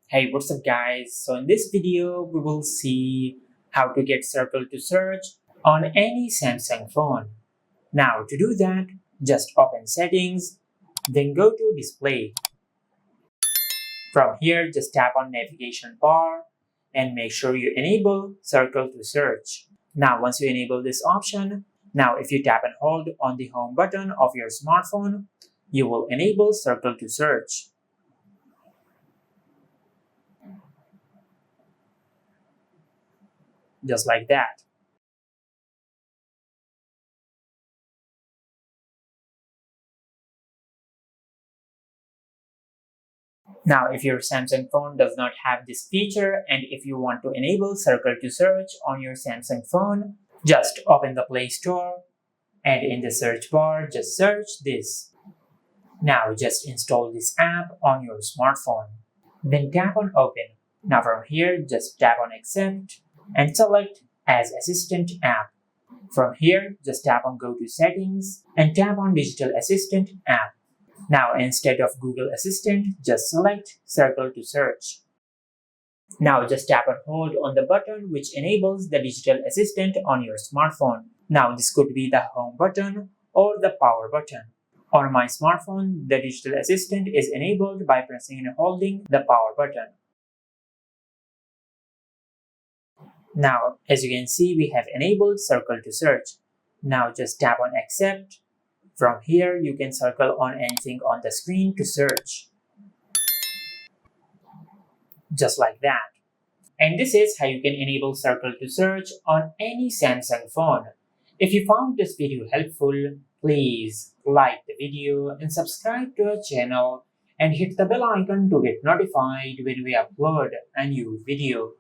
Hey, what's up guys? So in this video, we will see how to get circle to search on any Samsung phone. Now to do that, just open settings, then go to display. From here, just tap on navigation bar and make sure you enable circle to search. Now once you enable this option, now if you tap and hold on the home button of your smartphone, you will enable circle to search. Just like that. Now, if your Samsung phone does not have this feature and if you want to enable circle to search on your Samsung phone, just open the Play Store and in the search bar, just search this. Now, just install this app on your smartphone. Then tap on Open. Now, from here, just tap on Accept and select as Assistant app. From here, just tap on Go to Settings and tap on Digital Assistant app. Now, instead of Google Assistant, just select Circle to Search. Now, just tap and hold on the button which enables the digital assistant on your smartphone. Now, this could be the home button or the power button. On my smartphone, the digital assistant is enabled by pressing and holding the power button. Now, as you can see, we have enabled Circle to Search. Now, just tap on Accept. From here, you can circle on anything on the screen to search. Just like that. And this is how you can enable Circle to Search on any Samsung phone. If you found this video helpful, please like the video and subscribe to our channel and hit the bell icon to get notified when we upload a new video.